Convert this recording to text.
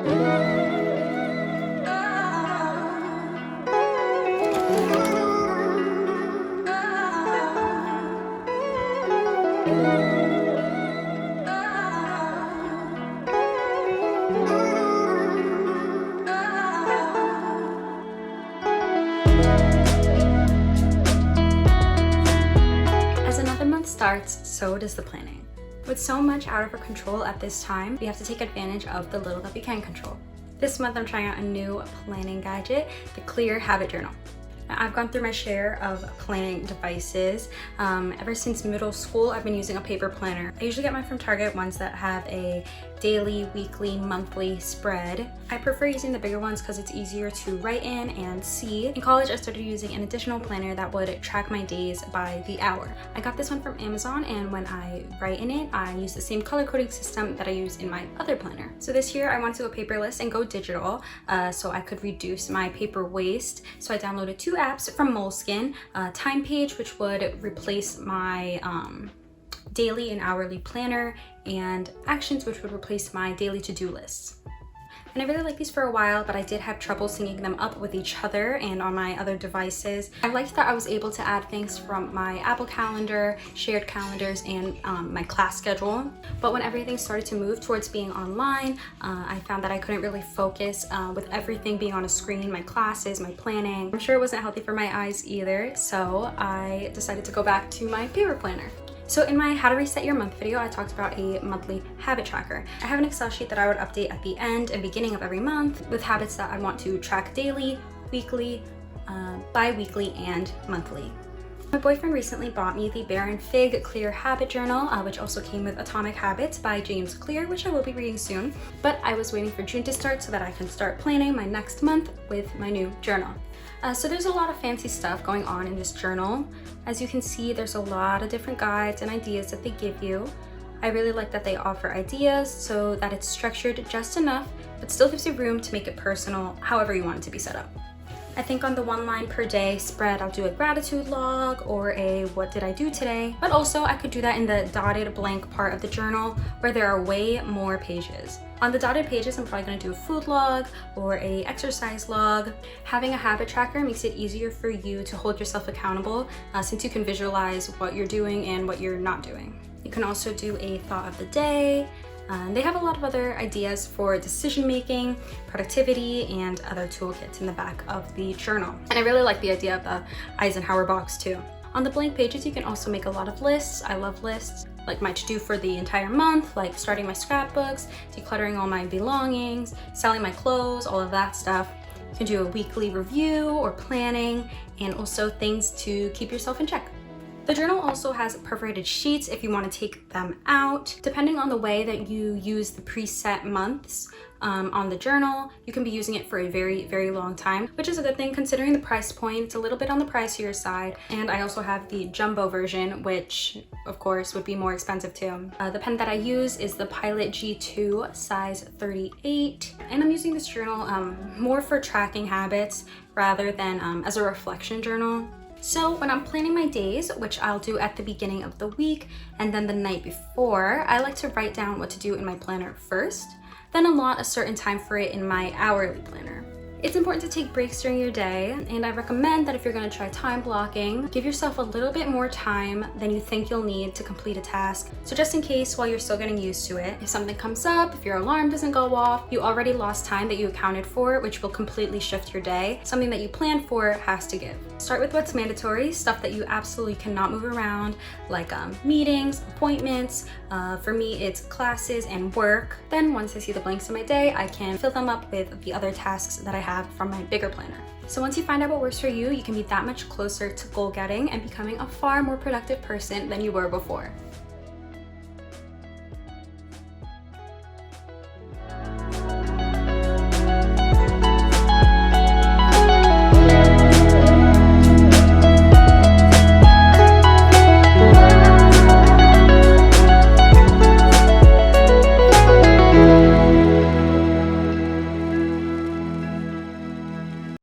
As another month starts, so does the planning. With so much out of our control at this time, we have to take advantage of the little that we can control. This month I'm trying out a new planning gadget, the Clear Habit Journal. I've gone through my share of planning devices. Ever since middle school, I've been using a paper planner. I usually get mine from Target, ones that have a daily, weekly, monthly spread. I prefer using the bigger ones because it's easier to write in and see. In college, I started using an additional planner that would track my days by the hour. I got this one from Amazon, and when I write in it, I use the same color coding system that I use in my other planner. So this year, I wanted to go paperless and go digital so I could reduce my paper waste. So I downloaded 2 apps from Moleskine, Time Page, which would replace my daily and hourly planner, and Actions, which would replace my daily to-do lists. And I really liked these for a while, but I did have trouble syncing them up with each other and on my other devices. I liked that I was able to add things from my Apple Calendar, shared calendars, and my class schedule. But when everything started to move towards being online, I found that I couldn't really focus with everything being on a screen, my classes, my planning. I'm sure it wasn't healthy for my eyes either, so I decided to go back to my paper planner. So in my How to Reset Your Month video, I talked about a monthly habit tracker. I have an Excel sheet that I would update at the end and beginning of every month with habits that I want to track daily, weekly, bi-weekly, and monthly. My boyfriend recently bought me the Bear and Fig Clear Habit Journal, which also came with Atomic Habits by James Clear, which I will be reading soon. But I was waiting for June to start so that I can start planning my next month with my new journal. So there's a lot of fancy stuff going on in this journal. As you can see, there's a lot of different guides and ideas that they give you. I really like that they offer ideas so that it's structured just enough, but still gives you room to make it personal however you want it to be set up. I think on the 1 line per day spread, I'll do a gratitude log or a what did I do today, but also I could do that in the dotted blank part of the journal where there are way more pages. On the dotted pages, I'm probably gonna do a food log or a exercise log. Having a habit tracker makes it easier for you to hold yourself accountable since you can visualize what you're doing and what you're not doing. You can also do a thought of the day. They have a lot of other ideas for decision making, productivity, and other toolkits in the back of the journal. And I really like the idea of the Eisenhower box too. On the blank pages, you can also make a lot of lists. I love lists, like my to-do for the entire month, like starting my scrapbooks, decluttering all my belongings, selling my clothes, all of that stuff. You can do a weekly review or planning, and also things to keep yourself in check. The journal also has perforated sheets if you want to take them out. Depending on the way that you use the preset months on the journal, you can be using it for a very, very long time, which is a good thing considering the price point. It's a little bit on the pricier side. And I also have the jumbo version, which of course would be more expensive too. The pen that I use is the Pilot G2 size 38. And I'm using this journal more for tracking habits rather than as a reflection journal. So when I'm planning my days, which I'll do at the beginning of the week and then the night before, I like to write down what to do in my planner first, then allot a certain time for it in my hourly planner. It's important to take breaks during your day, and I recommend that if you're going to try time blocking, give yourself a little bit more time than you think you'll need to complete a task. So just in case while you're still getting used to it, if something comes up, if your alarm doesn't go off, you already lost time that you accounted for, which will completely shift your day. Something that you planned for has to give. Start with what's mandatory, stuff that you absolutely cannot move around, like meetings, appointments. For me, it's classes and work. Then once I see the blanks in my day, I can fill them up with the other tasks that I have from my bigger planner. So once you find out what works for you, you can be that much closer to goal getting and becoming a far more productive person than you were before.